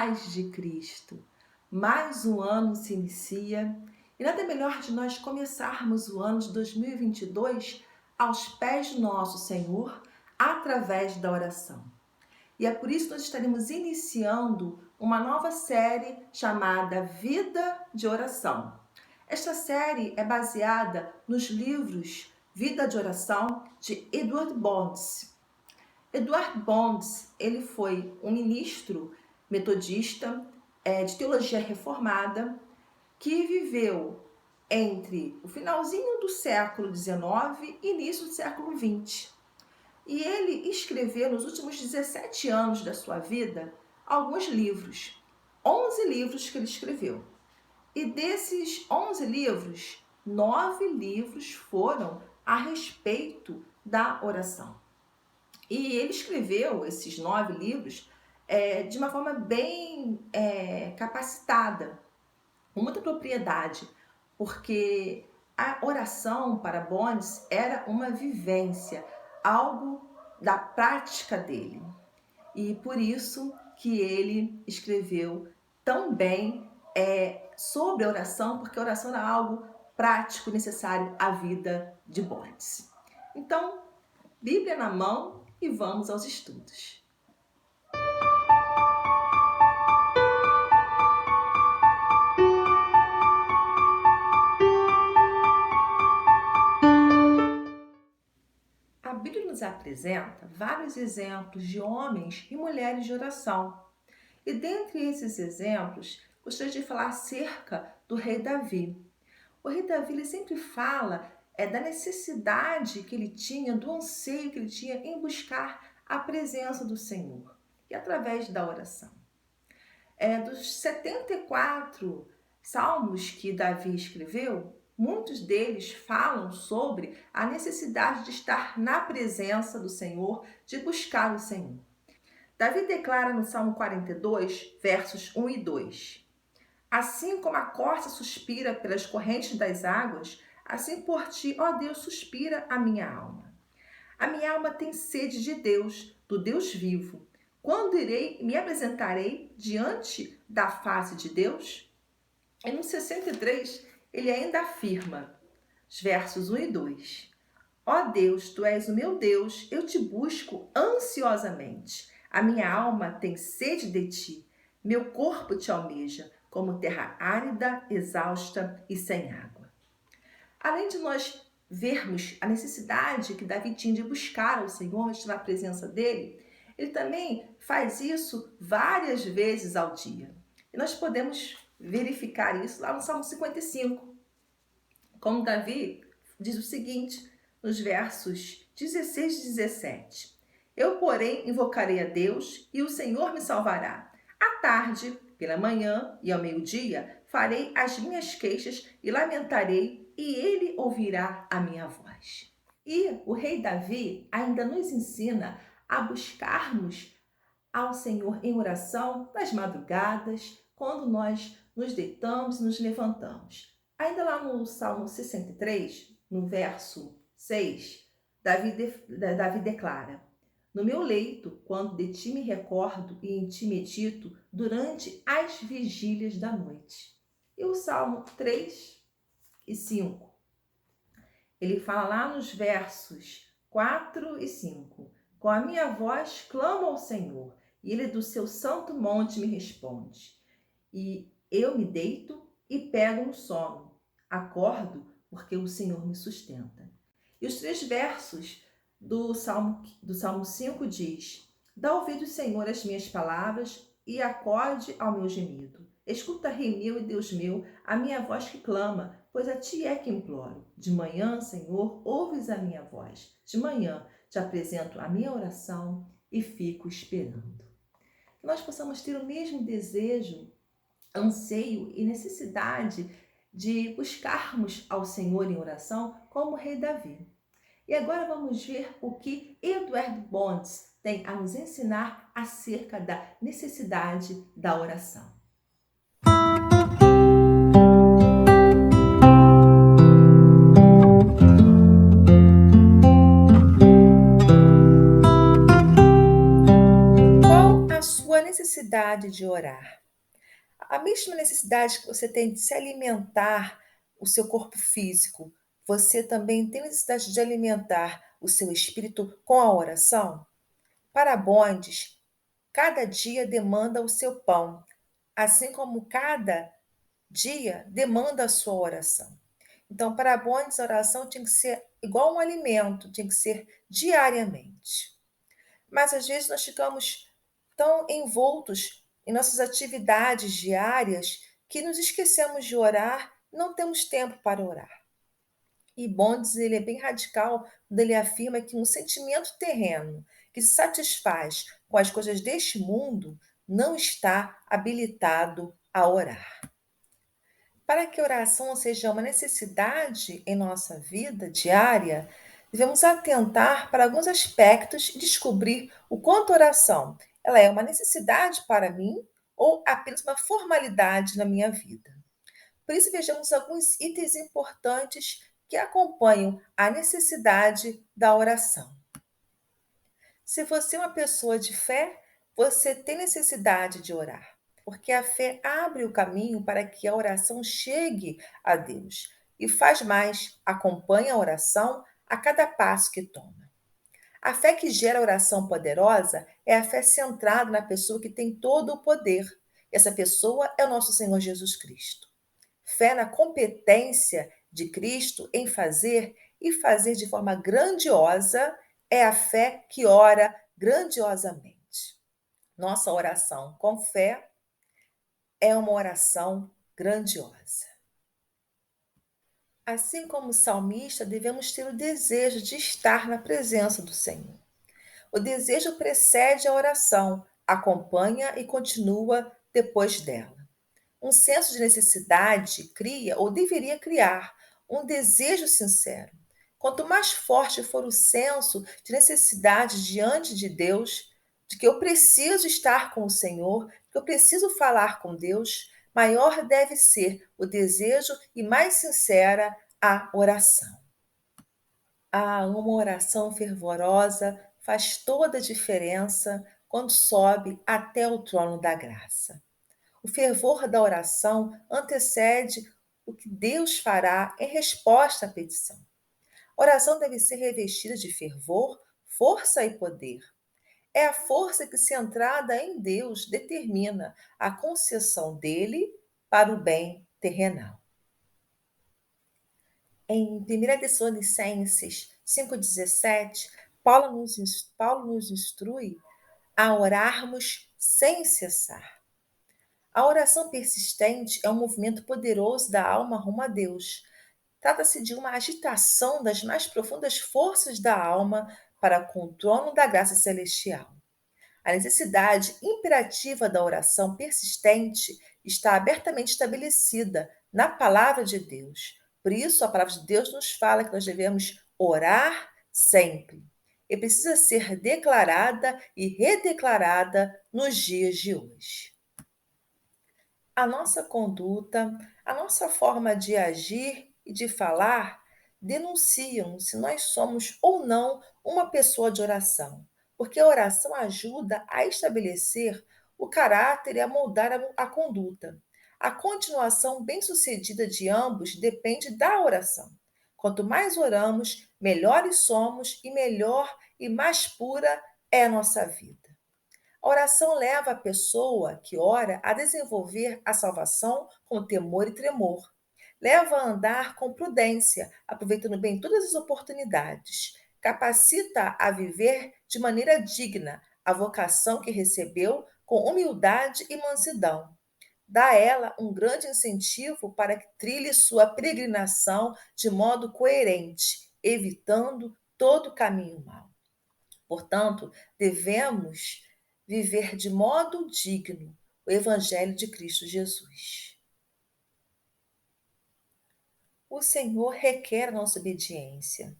paz de Cristo. Mais um ano se inicia e nada melhor de nós começarmos o ano de 2022 aos pés do nosso Senhor através da oração. E é por isso que nós estaremos iniciando uma nova série chamada Vida de Oração. Esta série é baseada nos livros Vida de Oração de Edward Bonds. Edward Bonds, ele foi um ministro metodista de teologia reformada que viveu entre o finalzinho do século XIX e início do século XX. E ele escreveu nos últimos 17 anos da sua vida alguns livros, 11 livros que ele escreveu. E desses 11 livros, 9 livros foram a respeito da oração. E ele escreveu esses 9 livros de uma forma bem capacitada, com muita propriedade, porque a oração para Bonds era uma vivência, algo da prática dele. E por isso que ele escreveu tão bem sobre a oração, porque a oração era algo prático, necessário à vida de Bonds. Então, Bíblia na mão e vamos aos estudos. A Bíblia nos apresenta vários exemplos de homens e mulheres de oração. E dentre esses exemplos, gostaria de falar acerca do rei Davi. O rei Davi ele sempre fala da necessidade que ele tinha, do anseio que ele tinha em buscar a presença do Senhor. E através da oração. Dos 74 salmos que Davi escreveu, muitos deles falam sobre a necessidade de estar na presença do Senhor, de buscar o Senhor. Davi declara no Salmo 42, versos 1 e 2. Assim como a corça suspira pelas correntes das águas, assim por ti, ó Deus, suspira a minha alma. A minha alma tem sede de Deus, do Deus vivo. Quando irei e me apresentarei diante da face de Deus? E no 63, ele ainda afirma, os versos 1 e 2. Ó Deus, tu és o meu Deus, eu te busco ansiosamente. A minha alma tem sede de ti, meu corpo te almeja, como terra árida, exausta e sem água. Além de nós vermos a necessidade que Davi tinha de buscar ao Senhor, estar na presença dele, ele também faz isso várias vezes ao dia. E nós podemos verificar isso lá no Salmo 55. Como Davi diz o seguinte, nos versos 16 e 17. Eu, porém, invocarei a Deus e o Senhor me salvará. À tarde, pela manhã e ao meio-dia, farei as minhas queixas e lamentarei, e ele ouvirá a minha voz. E o rei Davi ainda nos ensina a buscarmos ao Senhor em oração nas madrugadas, quando nós nos deitamos e nos levantamos. Ainda lá no Salmo 63, no verso 6, Davi declara: no meu leito, quando de ti me recordo e em ti medito, durante as vigílias da noite. E o Salmo 3 e 5. Ele fala lá nos versos 4 e 5. Com a minha voz clamo ao Senhor, e ele do seu santo monte me responde. E eu me deito e pego no sono. Acordo porque o Senhor me sustenta. E os 3 versos do Salmo 5 diz: dá ouvido, Senhor, às minhas palavras e acorde ao meu gemido. Escuta, Rei meu e Deus meu, a minha voz que clama, pois a ti é que imploro. De manhã, Senhor, ouves a minha voz. De manhã te apresento a minha oração e fico esperando. Que nós possamos ter o mesmo desejo, anseio e necessidade de buscarmos ao Senhor em oração como o rei Davi. E agora vamos ver o que Edward Bonds tem a nos ensinar acerca da necessidade da oração. Qual a sua necessidade? necessidade de orar. A mesma necessidade que você tem de se alimentar o seu corpo físico, você também tem necessidade de alimentar o seu espírito com a oração? Para Bondes, cada dia demanda o seu pão, assim como cada dia demanda a sua oração. Então, para Bondes, a oração tinha que ser igual um alimento, tinha que ser diariamente. Mas às vezes nós ficamos tão envoltos em nossas atividades diárias que nos esquecemos de orar, não temos tempo para orar. E Bondes, ele é bem radical quando ele afirma que um sentimento terreno que se satisfaz com as coisas deste mundo não está habilitado a orar. Para que a oração seja uma necessidade em nossa vida diária, devemos atentar para alguns aspectos e descobrir o quanto a oração ela é uma necessidade para mim ou apenas uma formalidade na minha vida. Por isso, vejamos alguns itens importantes que acompanham a necessidade da oração. Se você é uma pessoa de fé, você tem necessidade de orar, porque a fé abre o caminho para que a oração chegue a Deus. E faz mais, acompanha a oração a cada passo que toma. A fé que gera oração poderosa é a fé centrada na pessoa que tem todo o poder. Essa pessoa é o nosso Senhor Jesus Cristo. Fé na competência de Cristo em fazer e fazer de forma grandiosa é a fé que ora grandiosamente. Nossa oração com fé é uma oração grandiosa. Assim como o salmista, devemos ter o desejo de estar na presença do Senhor. O desejo precede a oração, acompanha e continua depois dela. Um senso de necessidade cria, ou deveria criar, um desejo sincero. Quanto mais forte for o senso de necessidade diante de Deus, de que eu preciso estar com o Senhor, que eu preciso falar com Deus, maior deve ser o desejo e mais sincera a oração. Uma oração fervorosa faz toda a diferença quando sobe até o trono da graça. O fervor da oração antecede o que Deus fará em resposta à petição. A oração deve ser revestida de fervor, força e poder. É a força que, centrada em Deus, determina a concessão dele para o bem terrenal. Em 1 Tessalonicenses 5,17, Paulo nos instrui a orarmos sem cessar. A oração persistente é um movimento poderoso da alma rumo a Deus. Trata-se de uma agitação das mais profundas forças da alma para com o trono da graça celestial. A necessidade imperativa da oração persistente está abertamente estabelecida na palavra de Deus. Por isso, a palavra de Deus nos fala que nós devemos orar sempre. E precisa ser declarada e redeclarada nos dias de hoje. A nossa conduta, a nossa forma de agir e de falar denunciam se nós somos ou não uma pessoa de oração, porque a oração ajuda a estabelecer o caráter e a moldar a conduta. A continuação bem-sucedida de ambos depende da oração. Quanto mais oramos, melhores somos e melhor e mais pura é a nossa vida. A oração leva a pessoa que ora a desenvolver a salvação com temor e tremor. Leva a andar com prudência, aproveitando bem todas as oportunidades. Capacita a viver de maneira digna a vocação que recebeu com humildade e mansidão. Dá a ela um grande incentivo para que trilhe sua peregrinação de modo coerente, evitando todo caminho mau. Portanto, devemos viver de modo digno o Evangelho de Cristo Jesus. O Senhor requer a nossa obediência.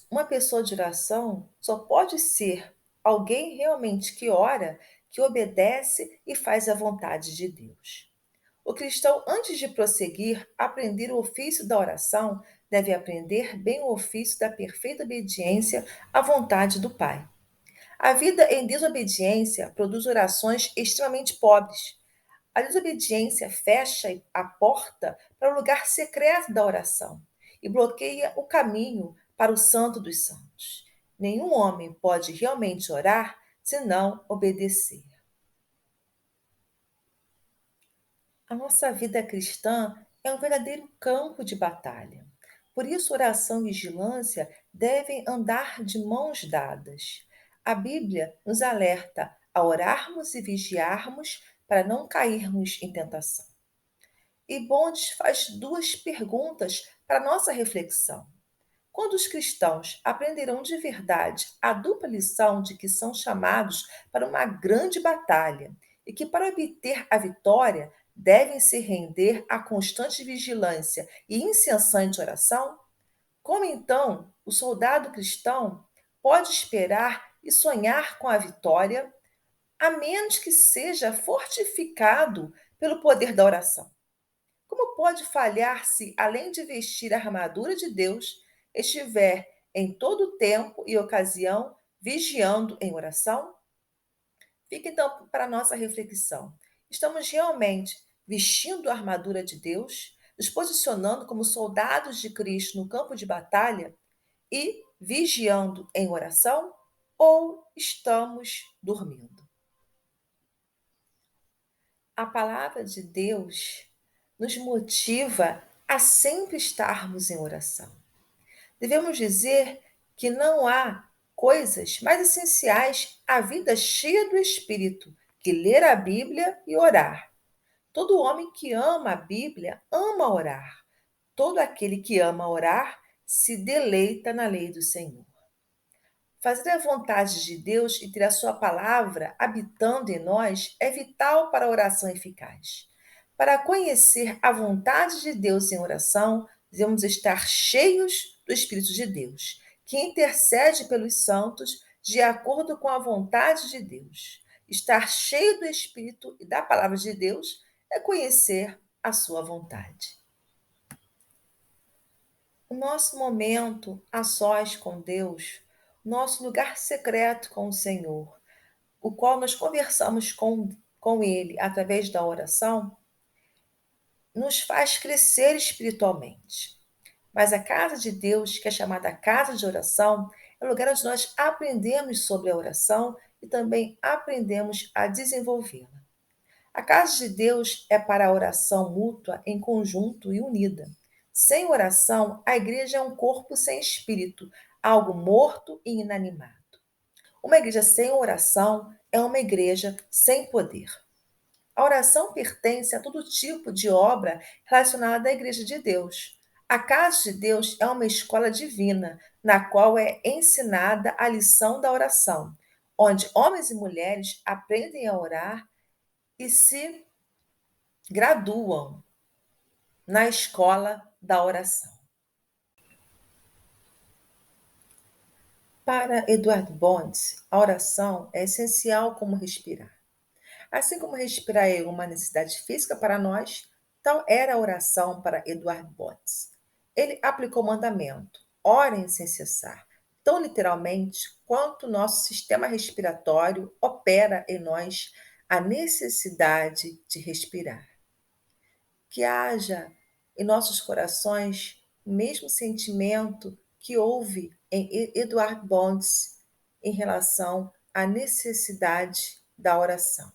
Uma pessoa de oração só pode ser alguém realmente que ora, que obedece e faz a vontade de Deus. O cristão, antes de prosseguir a aprender o ofício da oração, deve aprender bem o ofício da perfeita obediência à vontade do Pai. A vida em desobediência produz orações extremamente pobres. A desobediência fecha a porta para o lugar secreto da oração e bloqueia o caminho para o Santo dos Santos. Nenhum homem pode realmente orar se não obedecer. A nossa vida cristã é um verdadeiro campo de batalha. Por isso, oração e vigilância devem andar de mãos dadas. A Bíblia nos alerta a orarmos e vigiarmos para não cairmos em tentação. E Bondes faz duas perguntas para nossa reflexão. Quando os cristãos aprenderão de verdade a dupla lição de que são chamados para uma grande batalha e que, para obter a vitória, devem se render à constante vigilância e incessante oração? Como então o soldado cristão pode esperar e sonhar com a vitória, a menos que seja fortificado pelo poder da oração? Como pode falhar se, além de vestir a armadura de Deus, estiver em todo tempo e ocasião vigiando em oração? Fica então para a nossa reflexão. Estamos realmente vestindo a armadura de Deus, nos posicionando como soldados de Cristo no campo de batalha e vigiando em oração? Ou estamos dormindo? A palavra de Deus nos motiva a sempre estarmos em oração. Devemos dizer que não há coisas mais essenciais à vida cheia do Espírito que ler a Bíblia e orar. Todo homem que ama a Bíblia ama orar. Todo aquele que ama orar se deleita na lei do Senhor. Fazer a vontade de Deus e ter a sua palavra habitando em nós é vital para a oração eficaz. Para conhecer a vontade de Deus em oração, devemos estar cheios do Espírito de Deus, que intercede pelos santos de acordo com a vontade de Deus. Estar cheio do Espírito e da palavra de Deus é conhecer a sua vontade. O nosso momento a sós com Deus, nosso lugar secreto com o Senhor, o qual nós conversamos com Ele através da oração, nos faz crescer espiritualmente. Mas a casa de Deus, que é chamada casa de oração, é o lugar onde nós aprendemos sobre a oração e também aprendemos a desenvolvê-la. A casa de Deus é para a oração mútua em conjunto e unida. Sem oração, a igreja é um corpo sem espírito, algo morto e inanimado. Uma igreja sem oração é uma igreja sem poder. A oração pertence a todo tipo de obra relacionada à igreja de Deus. A casa de Deus é uma escola divina, na qual é ensinada a lição da oração, onde homens e mulheres aprendem a orar e se graduam na escola da oração. Para Eduardo Bontes, a oração é essencial como respirar. Assim como respirar é uma necessidade física para nós, tal era a oração para Eduardo Bontes. Ele aplicou o mandamento: orem sem cessar, tão literalmente quanto o nosso sistema respiratório opera em nós a necessidade de respirar. Que haja em nossos corações o mesmo sentimento que houve em Eduardo Bontes em relação à necessidade da oração.